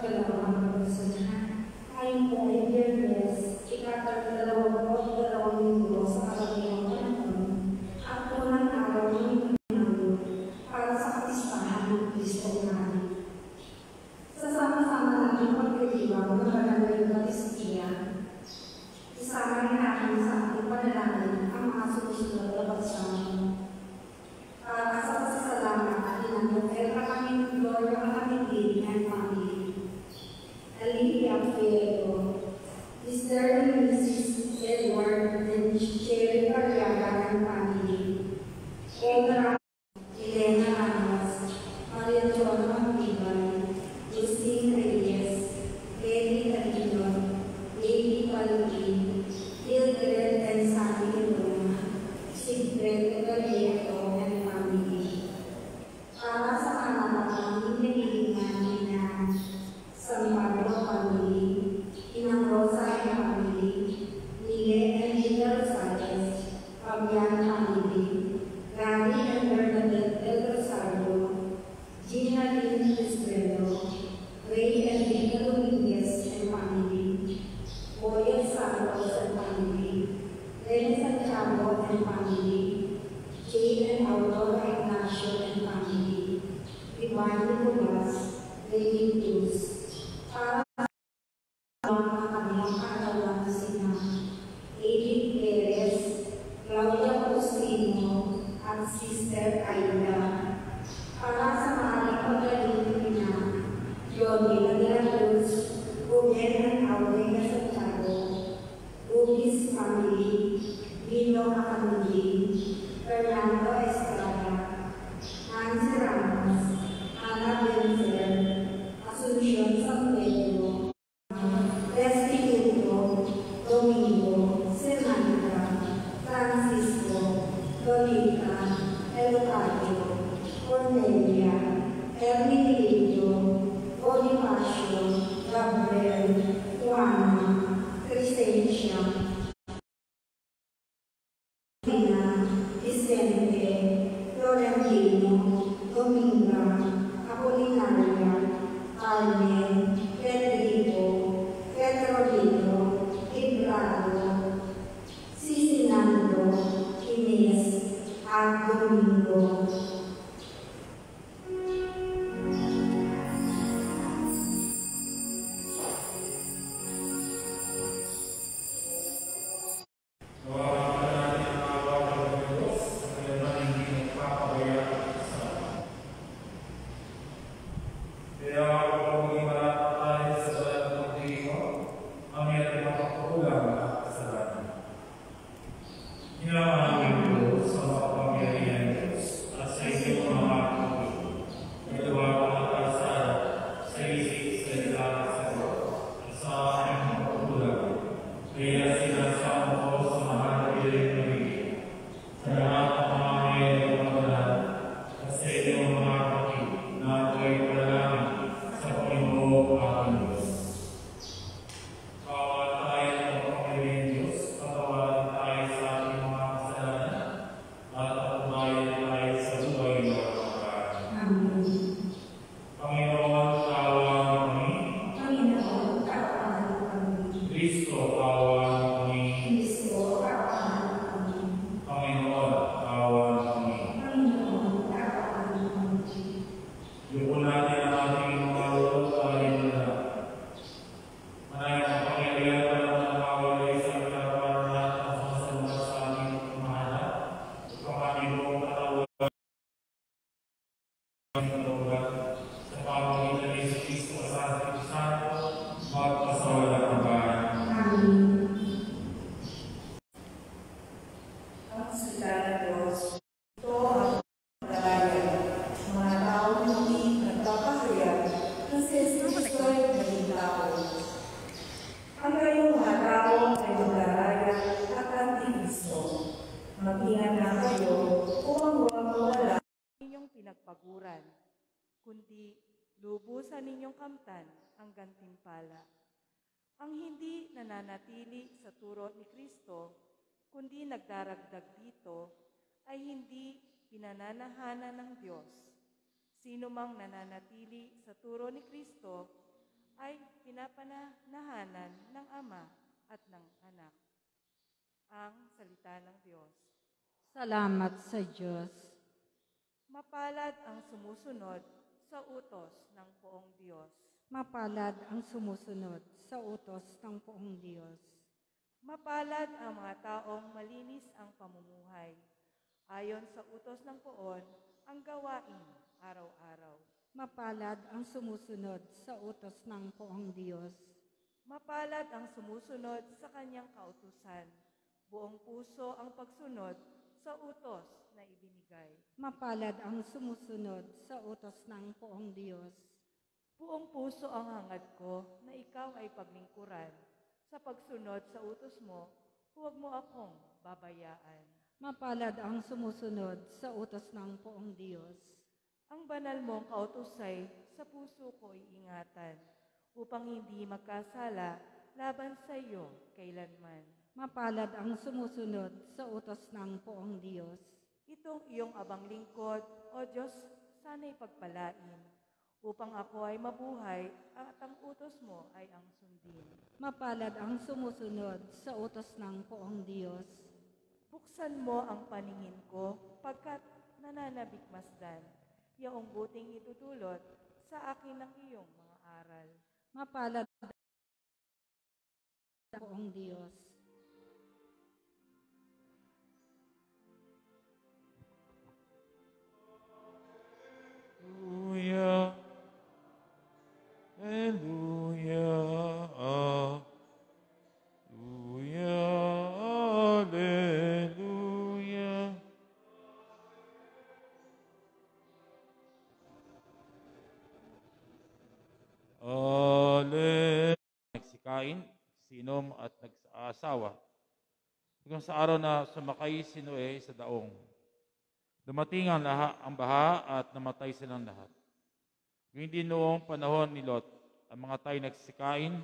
Kalawang Pagkasahan. Ayon po ay Biyernes, ika-22 linggo sa karamihan panahon, at unang araw ng Linggo para sa kapistahan ng Kristong Hari. Sasama-sama natin pagdiriwang ng Banal na Eucharistia. Isama rin natin sa ating panalangin ang mga sumusunod na pagsama. Para sa pasasalamat at inanong kami Gloria ang aming Lady and family. Aliyah Fierro, Mr. and Mrs. Edward and Sherry Carriaga and family. Edra Elena Ramos, Maria Joana Magtibay, Justine Reyes, Eddie Talino, Lady Palpin, Hildred and Sally Luna, Sigrid Eberleto and family. Para sa anak ang hinihilingan na San Pablo family, Inang Rosa and family, Miguel and Hilda Rosales, Fabian family, Rani and Bernadette del Rosario, Gina Lynn Estreno, Ray and Dina Dominguez and family, Boyet Santos and family, Rene Santiago and family, Jade and Aurora Ignacio and family, Iván Nicolas, David Cruz. Para sa mga kanilang kaarawan sina Edith Perez, Claudia Agustino, at Sister Aida. Para sa mga pagdaling na Johnny Laderos, Ruben and Aurora Santiago, Rubis family, Lino family, Fernando Estrada, Nancy Ramos, Ana Benzer, Asuncion San Pedro, Leslie Quinto, Domingo, Samantha, Francisco, Lolita, Elotario, Cornelia, Herminilio, Bonifacio, Gabriel, Juana, Crescencia, Vicente, Florentino, Dominga, Apolinaria, Carmen, Federico, Petrolino, Ibrado, Sisinando, Inés, at Domingo. Kundi lubusan ninyong kamtan ang gantimpala. Ang hindi nananatili sa turo ni Kristo, kundi nagdaragdag dito, ay hindi pinananahanan ng Diyos. Sino mang nananatili sa turo ni Kristo ay pinapanahanan ng Ama at ng Anak. Ang salita ng Diyos. Salamat sa Diyos. Mapalad ang sumusunod sa utos ng poong Diyos. Mapalad ang sumusunod sa utos ng poong Diyos. Mapalad ang mga taong malinis ang pamumuhay. Ayon sa utos ng poon, ang gawain araw-araw. Mapalad ang sumusunod sa utos ng poong Diyos. Mapalad ang sumusunod sa kanyang kautusan. Buong puso ang pagsunod sa utos na ibinigay. Mapalad ang sumusunod sa utos ng poong Diyos. Buong puso ang hangad ko na ikaw ay paglingkuran. Sa pagsunod sa utos mo, huwag mo akong babayaan. Mapalad ang sumusunod sa utos ng poong Diyos. Ang banal mong kautusay sa puso ko iingatan, upang hindi magkasala laban sa iyo kailanman. Mapalad ang sumusunod sa utos ng poong Diyos. Itong iyong abang lingkod, O Diyos, sana'y pagpalain, upang ako ay mabuhay at ang utos mo ay ang sundin. Mapalad ang sumusunod sa utos ng poong Diyos. Buksan mo ang paningin ko pagkat nananabik masdan, yaong buting itutulot sa akin ng iyong mga aral. Mapalad ang poong Diyos. Hallelujah. Hallelujah. Hallelujah. Hallelujah. Hallelujah. Nagsikain, sinom at nag-aasawa. Hanggang sa araw na sumakay si Noe sa daong. Dumating ang baha at namatay silang lahat. Hindi noong panahon ni Lot, ang mga tayo nagsikain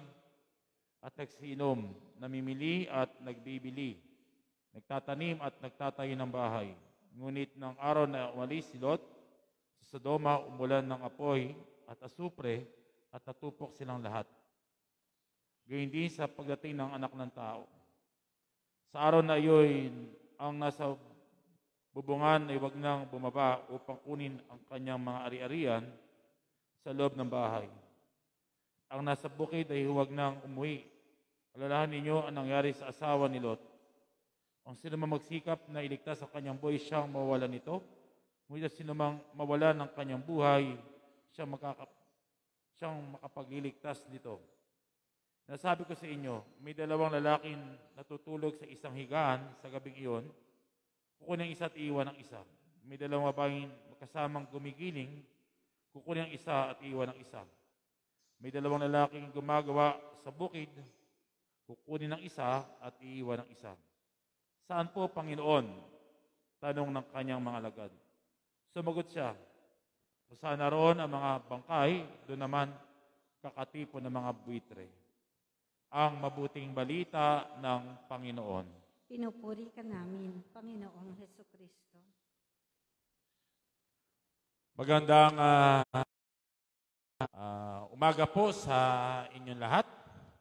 at nagsiinom, namimili at nagbibili, nagtatanim at nagtatayo ng bahay. Ngunit ng araw na umalis si Lot, sa Sodoma umulan ng apoy at asupre at natupok silang lahat. Gayun din sa pagdating ng anak ng tao. Sa araw na iyon, ang nasa bubungan ay wag nang bumaba upang kunin ang kanyang mga ari-arian sa loob ng bahay. Ang nasa bukid ay huwag nang umuwi. Alalahan ninyo ang nangyari sa asawa ni Lot. Ang sinumang magsikap na iligtas sa kanyang buhay, siyang mawawalan nito. Ngunit sinumang mawalan ng kanyang buhay, siyang makapagliligtas nito. Nasabi ko sa inyo, may dalawang lalaking natutulog sa isang higaan sa gabing iyon. Kukunin ang isa at iiwan ang isa. May dalawang babaeng magkasamang gumigiling, kukunin ang isa at iiwan ang isa. May dalawang lalaking gumagawa sa bukid, kukunin ang isa at iiwan ang isa. Saan po, Panginoon? Tanong ng kanyang mga alagad. Sumagot siya, kung saan naroon ang mga bangkay, doon naman kakatipon ng mga buitre. Ang mabuting balita ng Panginoon. Pinupuri ka namin, Panginoong Hesukristo. Magandang umaga po sa inyong lahat.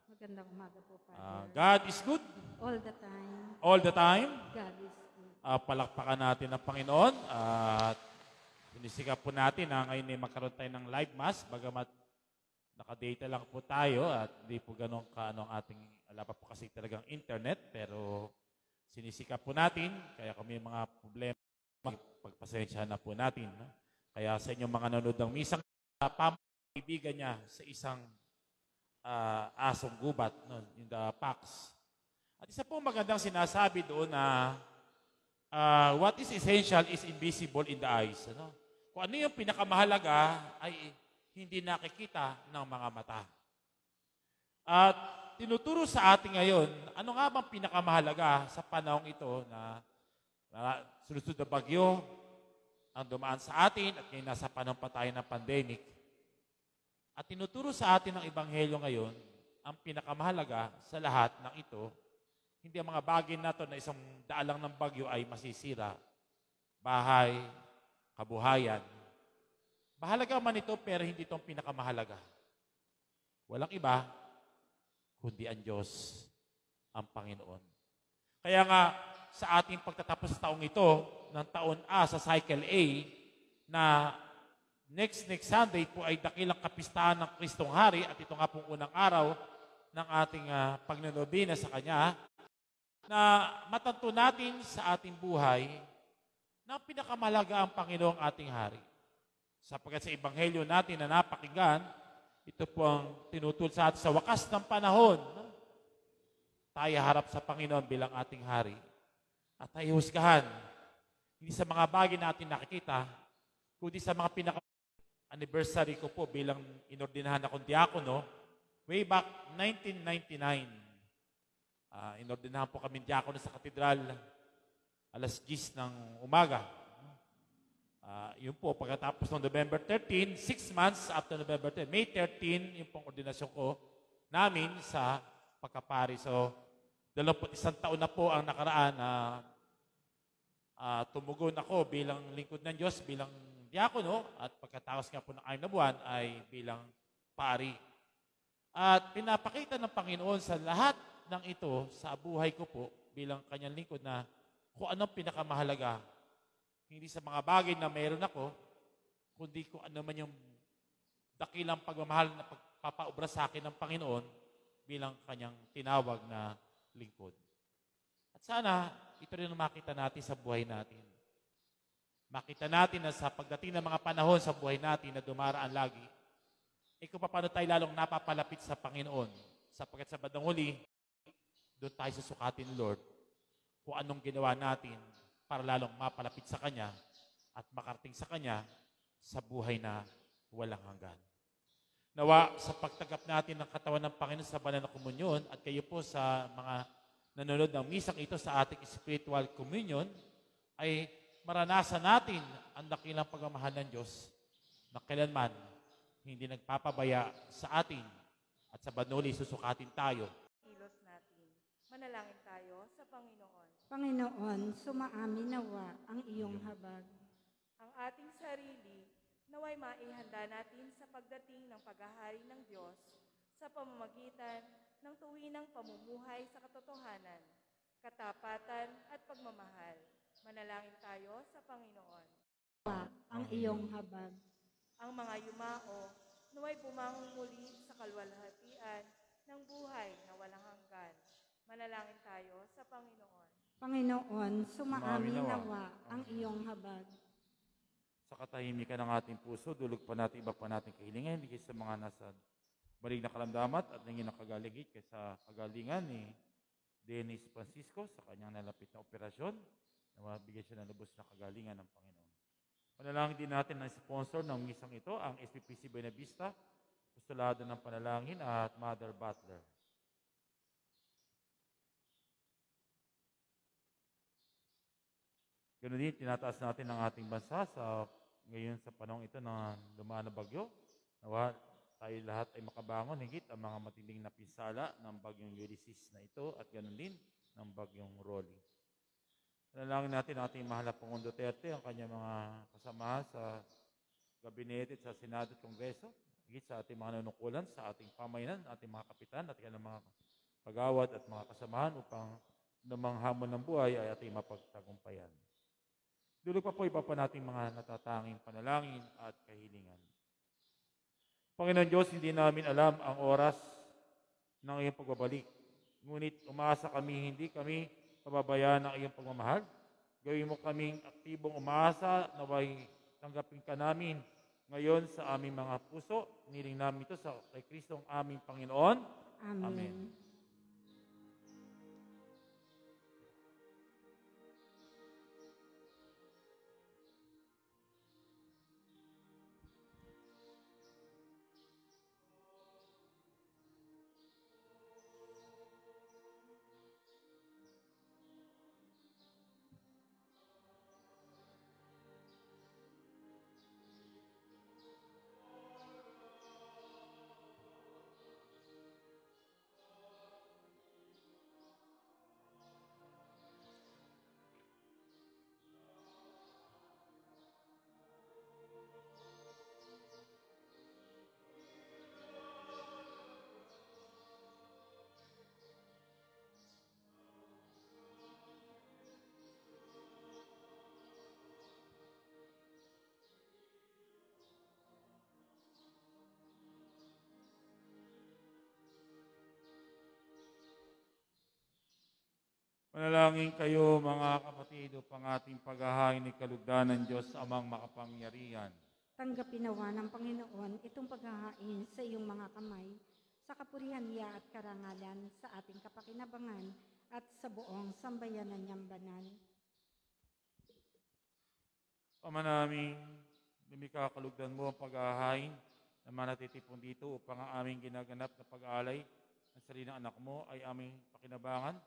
Magandang umaga po, Father. God is good All the time, all the time. God is good. Palakpakan natin ang Panginoon at sinisikap po natin na ngayon ay magkaroon tayo ng live mass, bagamat nakadata lang po tayo at hindi po ganun ang ating, wala pa po kasi talagang internet, pero sinisikap po natin, kaya kung may mga problema, pagpasensya na po natin. No? Kaya sa inyong mga nanonood ng misang pamaibigan niya sa isang asong gubat, no? Yung the Pax. At isa po magandang sinasabi doon na what is essential is invisible in the eyes. Ano? Kung ano yung pinakamahalaga ay hindi nakikita ng mga mata. At tinuturo sa atin ngayon, ano nga bang pinakamahalaga sa panahong ito na sunod-sunod na bagyo ang dumaan sa atin at ngayon nasa panahon pa tayo ng pandemic. At tinuturo sa atin ng Ebanghelyo ngayon, ang pinakamahalaga sa lahat ng ito, hindi ang mga bagay na ito na isang daalang ng bagyo ay masisira. Bahay, kabuhayan. Mahalaga man ito pero hindi itong pinakamahalaga. Walang iba, kundi ang Diyos, ang Panginoon. Kaya nga, sa ating pagtatapos sa taong ito, ng taon A sa Cycle A, na next Sunday po ay dakilang kapistahan ng Kristong Hari at ito nga pong unang araw ng ating pagnanobina sa Kanya, na matanto natin sa ating buhay na pinakamahalaga ang Panginoong ating Hari. Sapagkat sa Ebanghelyo natin na napakinggan, ito po ang tinutol sa atin sa wakas ng panahon. Tayo harap sa Panginoon bilang ating Hari at tayo husgahan. Hindi sa mga bagay natin nakikita, kundi sa mga pinaka-anniversary ko po bilang inordinahan akong diakono, way back 1999. Inordinahan po kami diakono sa katedral alas 10 ng umaga. Yun po, pagkatapos ng November 13, 6 months after November 10, May 13, yung pong ordinasyon ko namin sa pagkapari. So, 21 taon na po ang nakaraan na tumugon ako bilang lingkod ng Diyos, bilang diakono, at pagkatapos nga po ng 6 na buwan ay bilang pari. At pinapakita ng Panginoon sa lahat ng ito sa buhay ko po bilang kanyang lingkod na kung anong pinakamahalaga. Hindi sa mga bagay na mayroon ako, kundi kung ano man yung dakilang pagmamahal na pagpapaubra sa akin ng Panginoon bilang kanyang tinawag na lingkod. At sana, ito rin ang makita natin sa buhay natin. Makita natin na sa pagdating ng mga panahon sa buhay natin na dumaraan lagi, kung paano tayo lalong napapalapit sa Panginoon. Sapagkat sa bandang huli, doon tayo susukatin, Lord, kung anong ginawa natin para lalong mapalapit sa Kanya at makarating sa Kanya sa buhay na walang hanggan. Nawa sa pagtagap natin ng katawan ng Panginoon sa banal na komunyon at kayo po sa mga nanonood ng misang ito sa ating spiritual communion ay maranasan natin ang dakilang pagmamahal ng Diyos na kailanman hindi nagpapabaya sa atin at sa banuli susukatin tayo. Kilos natin. Manalangin tayo sa Panginoon. Panginoon, sumaamin nawa ang iyong habag. Ang ating sarili naway maihanda natin sa pagdating ng paghahari ng Diyos sa pamamagitan ng tuwinang pamumuhay sa katotohanan, katapatan at pagmamahal. Manalangin tayo sa Panginoon. Ang iyong habag. Ang mga yumao naway bumangon muli sa kalwalhatian ng buhay na walang hanggan. Manalangin tayo sa Panginoon. Panginoon, sumaamin nawa ang iyong habag. Sa katahimikan ng ating puso, dulog pa natin, iba pa natin kahilingan, hindi sa mga nasa malig na kalamdamat at nangin ng kagaligid sa kagalingan ni Dennis Francisco sa kanyang nalapit na operasyon na mabigyan siya ng lubos na kagalingan ng Panginoon. Panalangin din natin ang sponsor ng misang ito, ang SPPC Buena Vista, Apostolado ng Panalangin at Mother Butler. Ganoon din, tinataas natin ang ating bansa sa ngayon sa panahon ito na dumaan na bagyo. Nawa tayo lahat ay makabangon higit ang mga matinding na pinsala ng bagyong Ulysses na ito at ganoon din ng bagyong Rolly. Panalangin natin ang ating mahal na Pangulong Duterte, ang kanyang mga kasamahan sa gabinete at sa Senado at Kongreso, higit sa ating mga nanukulan, sa ating pamayanan, ating mga kapitan, at kanilang mga kagawad at mga kasamahan upang namang hamon ng buhay ay ating mapagtagumpayan. Dulo pa po iba pa nating mga natatanging panalangin at kahilingan. Panginoon Diyos, hindi namin alam ang oras ng iyong pagbabalik. Ngunit umaasa kami, hindi kami pababayaan ng iyong pagmamahal. Gawin mo kaming aktibong umaasa, naway tanggapin ka namin ngayon sa aming mga puso. Niling namin ito sa kay Kristo ang aming Panginoon. Amen. Amen. Manalangin kayo mga kapatid upang ating paghahain ni kalugdan ng Diyos amang makapangyarihan. Tanggapin nawa ng Panginoon itong paghahain sa iyong mga kamay, sa kapurihan niya at karangalan sa ating kapakinabangan at sa buong sambayanan niyang banal. Ama namin, lumikha kalugdan mo ang paghahain na manatitipon dito upang ang aming ginaganap na pag-aalay ng sariling anak mo ay aming pakinabangan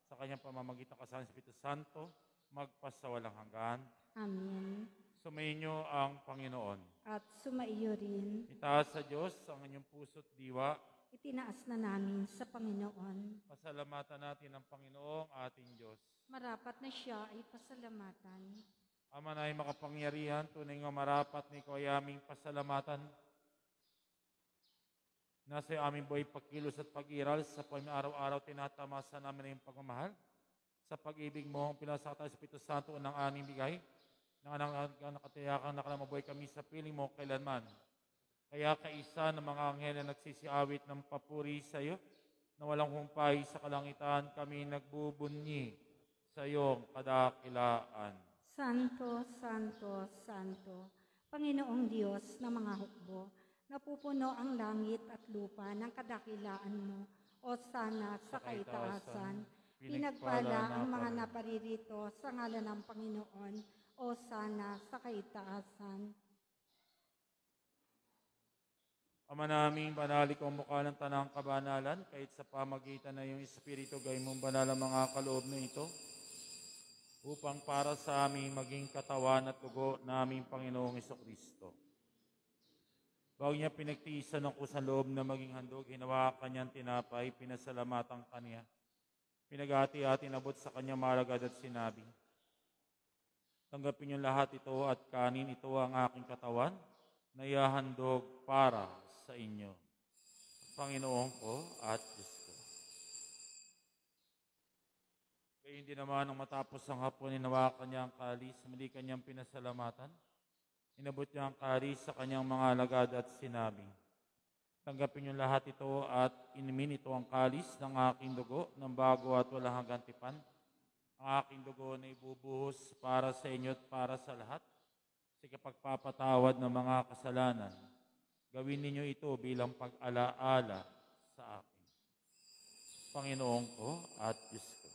sa kanyang pamamagitan kasama ng Espiritu Santo, magpasawalang hanggan. Amen. Sumayin niyo ang Panginoon. At sumaiyo rin, Itaas sa Diyos ang inyong puso't diwa. itinaas na namin sa Panginoon. Pasalamatan natin ang Panginoong ating Diyos. Marapat na siya ay pasalamatan. Ama na ay makapangyarihan, tunay nga marapat ni ikaw ay aming pasalamatan. Nasa iyo aming buhay pagkilos at pag-iral sa araw-araw tinatamasa namin na yung pagmamahal. Sa pag-ibig mo, ang pinasakta sa Espiritu Santo ng aming bigay, na nakatiyakan na mabuhay kami sa piling mo kailanman. Kaya kaisa ng mga anghel na nagsisiawit ng papuri sa iyo, na walang humpay sa kalangitan kami nagbubunyi sa iyong kadakilaan. Santo, Santo, Santo, Panginoong Diyos ng mga hukbo, napupuno ang langit at lupa ng kadakilaan mo, o sana sa kaitaasan. Pinagpala ang mga naparirito sa ngalan ng Panginoon, o sana sa kaitaasan. Ama naming banali ko ang mukha ng tanang kabanalan, kahit sa pamagitan na yung Espiritu, gay mong banal ang mga kaloob na ito, upang para sa aming maging katawan at dugo na aming Panginoong Jesucristo. Bago niya pinagtiisan ng kusang loob na maging handog, hinawakan niyang tinapay, pinasalamatan kaniya. Pinagati-hati nabot sa kanya malagad at sinabi, tanggapin niyo lahat ito at kanin, ito ang aking katawan na ihahandog para sa inyo. Panginoon ko at Diyos ko. Kaya hindi naman nang matapos ang hapon, hinawakan niya ang kalis, muli kanyang pinasalamatan. Inabot niya ang kalis sa kanyang mga alagad at sinabi, tanggapin niyo lahat ito at inumin ito ang kalis ng aking dugo ng bago at walang hanggang tipan. Ang aking dugo na ibubuhos para sa inyo at para sa lahat sa kapagpapatawad ng mga kasalanan. Gawin ninyo ito bilang pag-alaala sa akin. Panginoon ko at Diyos ko.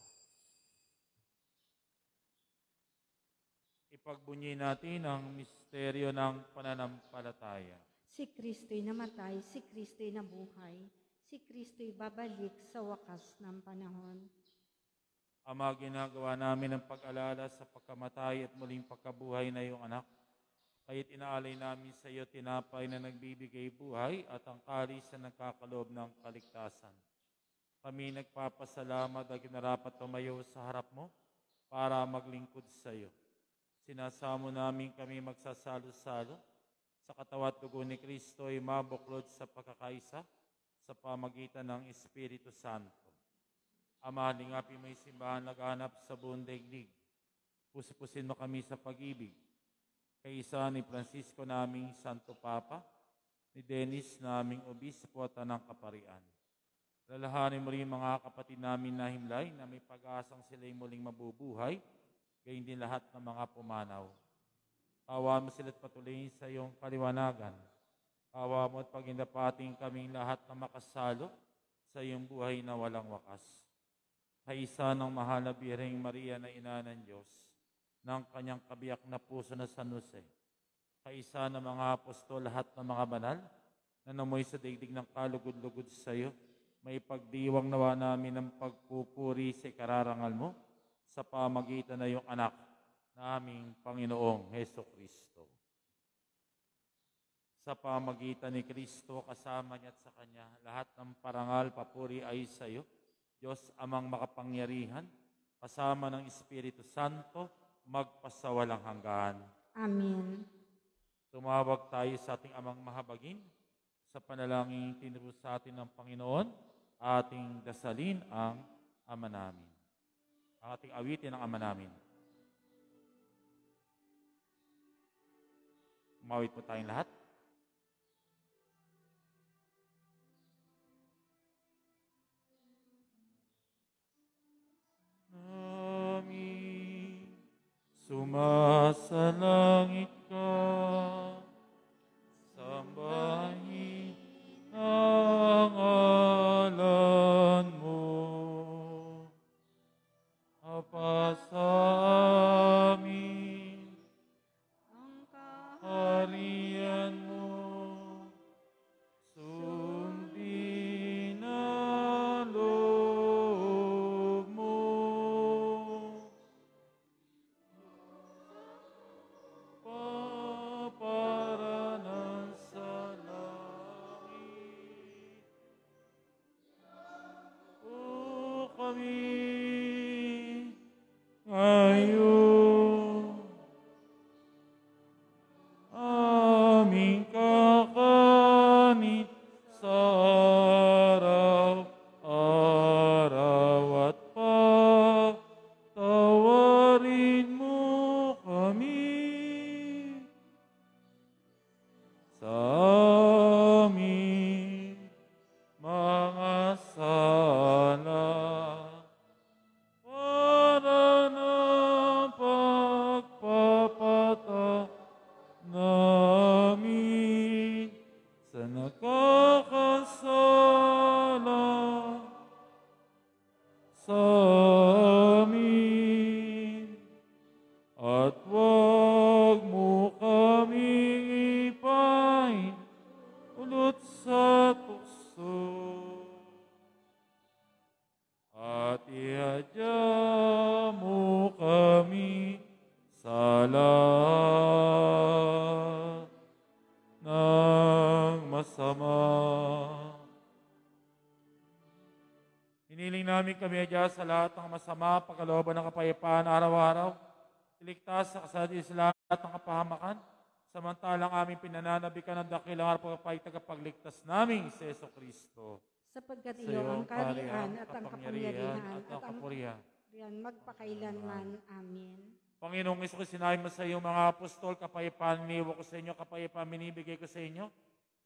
Ipagbunyi natin ang misteryo ng pananampalataya. Si Kristo'y namatay, si Kristo'y nabuhay, si Kristo'y babalik sa wakas ng panahon. Ama, ginagawa namin ang pag-alala sa pagkamatay at muling pagkabuhay na iyong anak. Kaya't inaalay namin sa iyo tinapay na nagbibigay buhay at ang kalis na nagkakaloob ng kaligtasan. Kami nagpapasalamat at kinarapat tumayo sa harap mo para maglingkod sa iyo. Sinasamo namin kami magsasalo-salo sa katawan at dugo ni Kristo ay mabuklod sa pagkakaisa sa pamagitan ng Espiritu Santo. Ama, halingapin mo yung simbahan naghanap sa buong daigdig. Pusipusin mo kami sa pag-ibig. Kaisa ni Francisco naming Santo Papa, ni Dennis naming Obispo at ng Kaparian. Lalahanin mo rin mga kapatid namin na himlay na may pag-asang sila'y muling mabubuhay, gayon din lahat ng mga pumanaw. Kawa mo sila't patuloy sa iyong kaliwanagan. Kawa mo at pagindapating kaming lahat na makasalo sa iyong buhay na walang wakas. Kaisa ng mahal na Birheng Maria na Ina ng Diyos, ng kanyang kabiyak na puso na San Jose. Kaisa ng mga apostol, lahat ng mga banal na namoy sa daigdig ng kalugod-lugod sa iyo, may pagdiwang nawa namin ng pagpupuri sa ikararangal mo sa pamagitan na iyong anak na aming Panginoong Jesucristo. Sa pamagitan ni Kristo, kasama niya at sa Kanya, lahat ng parangal, papuri ay sa iyo, Diyos amang makapangyarihan, kasama ng Espiritu Santo, magpasawalang hanggan. Amen. Tumawag tayo sa ating amang mahabagin, sa panalangin tinuro sa atin ng Panginoon, ating dasalin ang Ama namin. Ang ating awitin ang Ama namin. Umawit po tayong lahat. Nasa langit ka, sambahin ang ngalan mo. Apa sa amin Ang harian mo, sundin ang loob mo. Paparanan sa langit, o kami ngayon, aming kakanin sa araw-araw at patawarin mo kami sa aming mga sala, para ng pagpapata namin sa nakakasala sa amin, at wag mo kaming ipaintulot sa tukso, at ihadya mo kami sa lahat ng masama. Hiniling namin kami adya sa lahat ng masama, pagkalooban ng kapayapaan araw-araw, iligtas sa kasadis sa lahat ng kapahamakan, samantalang aming pinananabikan ng dakilang araw pagpapay tagapagligtas namin sa Jesucristo. sapagkat Sa iyo ang iyong kaharian at ang kapangyarihan kapangyarihan at ang kapurihan. magpakailanman. Amen. Panginoong Isus, sinabi mo sa iyong mga apostol, kapayapaan iniwan ko sa inyo, kapayapaan binibigay ko sa inyo.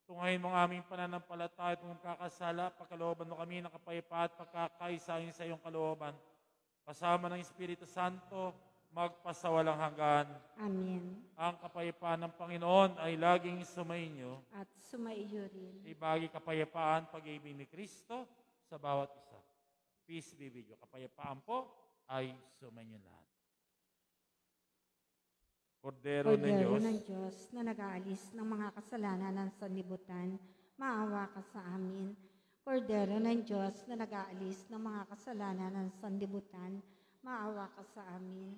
Tungahin mo ang aming pananampalataya at mong kakasala, pagkalooban mo kami ng kapayapaan at pagkakaisahin sa iyong kalooban. Kasama ng Espiritu Santo, magpasawalang hanggan. Amen. Ang kapayapaan ng Panginoon ay laging sumainyo. At sumaiyo rin. Ibagi kapayapaan, pag-ibig ni Kristo sa bawat isa. Peace be with you. Kapayapaan po ay sumainyo lahat. Kordero ng Kordero Diyos, ng Diyos na nag-aalis ng mga kasalanan ng sanlibutan, maawa ka sa amin. Kordero ng Diyos na nag-aalis ng mga kasalanan ng sanlibutan, maawa ka sa amin.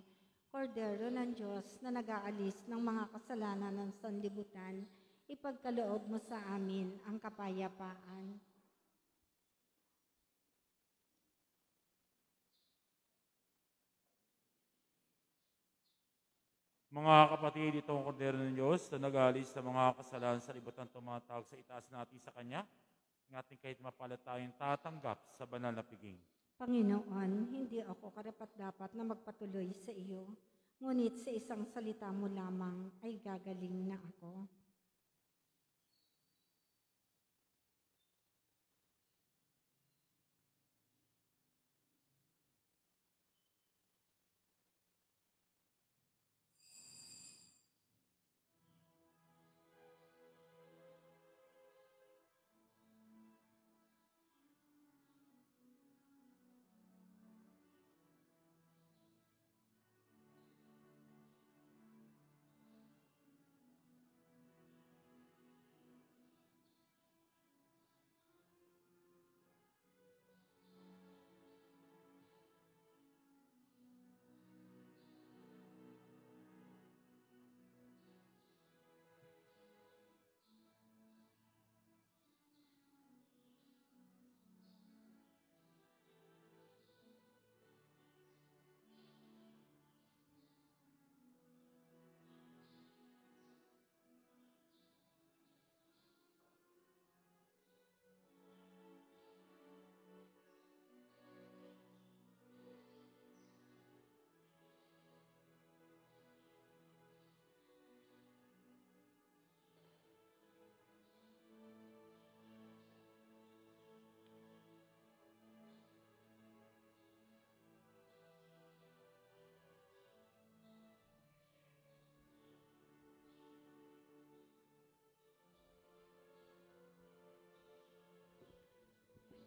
Kordero ng Diyos na nag-aalis ng mga kasalanan ng sanlibutan, ipagkaloob mo sa amin ang kapayapaan. mga kapatid, itong kordero ng Diyos na nag-aalis sa mga kasalanan sa libutan tumatawag sa itaas natin sa Kanya, ng ating kahit mapalad tayong tatanggap sa banal na piging. Panginoon, hindi ako karapat-dapat na magpatuloy sa iyo, ngunit sa isang salita mo lamang ay gagaling na ako.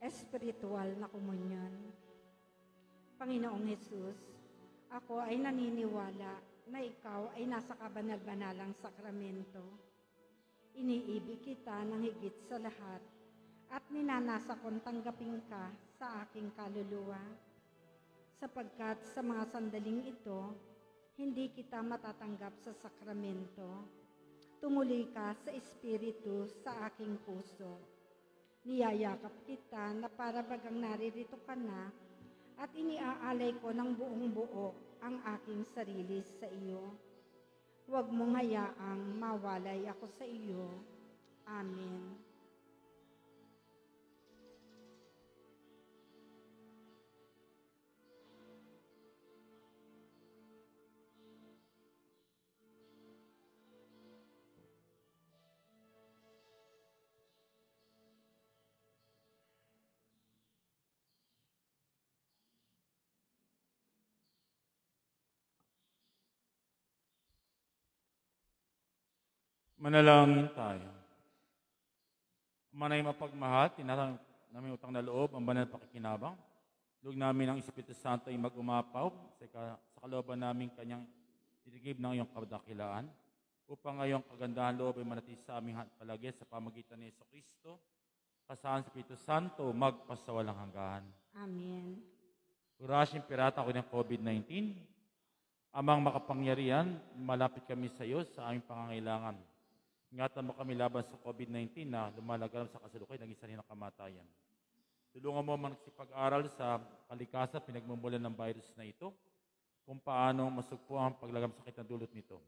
espiritual na komunyon. Panginoong Hesus, ako ay naniniwala na ikaw ay nasa kabanal-banalang sakramento. Iniibig kita ng higit sa lahat at ninanasa kong tanggapin ka sa aking kaluluwa. Sapagkat sa mga sandaling ito, hindi kita matatanggap sa sakramento. Tumuloy ka sa Espiritu sa aking puso. Niyayakap kita na para bagang naririto ka na at iniaalay ko ng buong buo ang aking sarili sa iyo. Huwag mong hayaang mawalay ako sa iyo. Amen. Manalangin tayo. Manay mapagmahal, tinatang namin utang na loob, ang banal pakikinabang. Lug namin ang Espiritu Santo ay mag-umapaw sa kalooban namin kanyang titigib ng iyong kadakilaan upang ngayong kagandahan loob ay manatili sa aming palagi sa pamagitan ni Jesucristo, kasama sa Espiritu Santo, magpasawalang hanggan. Amen. Urasyong pirata ako ng COVID-19. Amang makapangyarihan, malapit kami sa iyo sa aming pangangailangan. Ingatan mo kami laban sa COVID-19 na lumalaganap sa kasalukuyan ng isa rin ng kamatayan. Tulungan mo ang nagsipag-aral sa kalikasan pinagmumulan ng virus na ito kung paano masugpo ang paglagam sakit na dulot nito.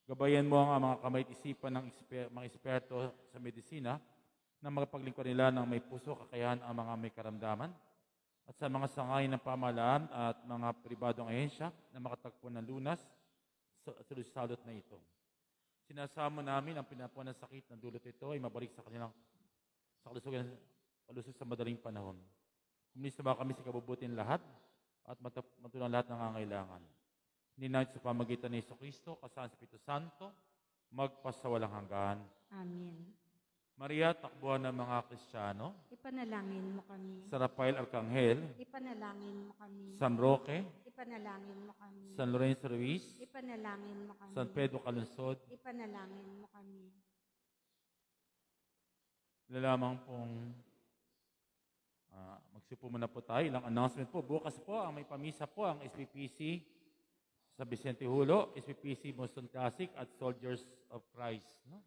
Gabayan mo ang mga kamay at isipan ng mga eksperto sa medisina na magpaglingkod nila ng may puso, kakayahan ang mga may karamdaman at sa mga sangay ng pamahalaan at mga pribadong ahensya na makatagpo ng lunas sa salot na ito. Sinasamo namin ang pinapuan ng sakit ng dulot ito ay mabalik sa kanilang kalusog sa madaling panahon. Kumilis na kami sa kabubutin lahat at matulang lahat ng nangangailangan. Ninahit sa pamagitan ni Jesucristo, kasama sa Espiritu Santo, magpasawalang hanggan. Amen. Maria, takbuhan ng mga Kristiyano. Ipanalangin mo kami. San Rafael Arcangel. Ipanalangin mo kami. San Roque. Ipanalangin mo kami. San Lorenzo Ruiz. Ipanalangin mo kami. San Pedro Calungsod. Ipanalangin mo kami. Lamang pong magsipo muna po tayo. Ilang announcement po. Bukas po, ang may pamisa po, ang SPPC sa Vicente Hulo, SPPC Boston Classic at Soldiers of Christ. No?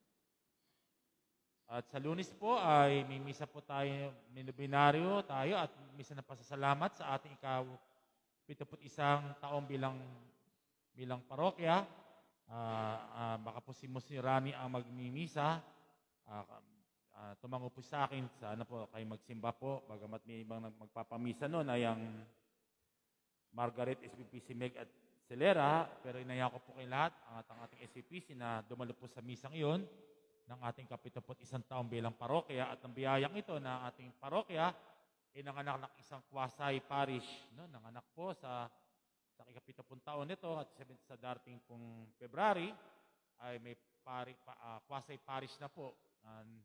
At sa Lunes po ay may misa po tayo, minubinaryo tayo at misa na pasasalamat sa ating ika-71 taong bilang parokya. Baka po si Monsignor Rani ang magmimisa. Tumango po sa akin, sana po kayo magsimba po. Bagamat may ibang magpapamisa noon ay ang Margaret SPPC Meg at Celera. Pero inaya ko po kayo lahat, ang ating SPPC na dumalo po sa misang iyon ng ating 71 taong bilang parokya at ang biyayang ito na ating parokya ay nanganak ng isang quasi parish. No? Nanganak po sa ika-70 taon nito at sa darating pong February ay may quasi parish na po.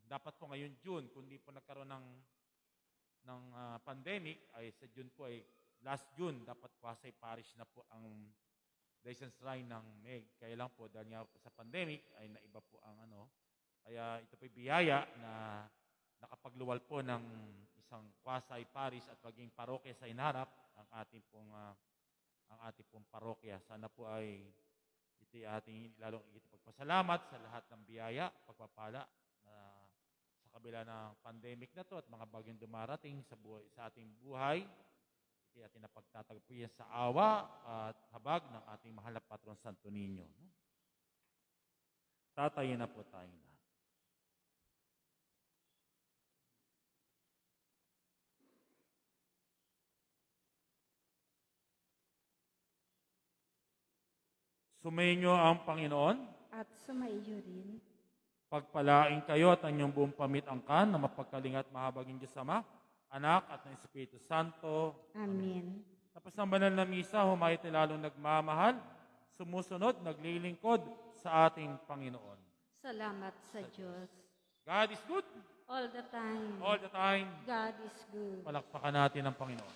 Dapat po ngayon June, kung di po nagkaroon ng pandemic, ay sa June po ay last June, dapat quasi parish na po ang License Shrine ng MEG. Kaya lang po, dahil nga sa pandemic, ay naiba po ang kaya ito po'y biyaya na nakapagluwal po ng isang quasi parish at maging parokya sa inarap ang ating pong parokya. Sana po ay ito ating lalong pagpasalamat sa lahat ng biyaya, pagpapala na sa kabila ng pandemic na to at mga bagyong dumarating sa ating buhay. Ito ating napagtatagpuan sa awa at habag ng ating mahal na patron Santo Niño. Tatayin na po tayo na. Sumainyo ang Panginoon. At sumaiyo rin. Pagpalain kayo at ang inyong buong pamit-angkan na mapagkalinga at mahabaging Diyos Ama, Anak at ng Espiritu Santo. Amen. Tapos ng banal na misa, humayat na lalong nagmamahal, sumusunod, naglilingkod sa ating Panginoon. Salamat sa Diyos. God is good All the time. all the time. God is good. Palakpakan natin ang Panginoon.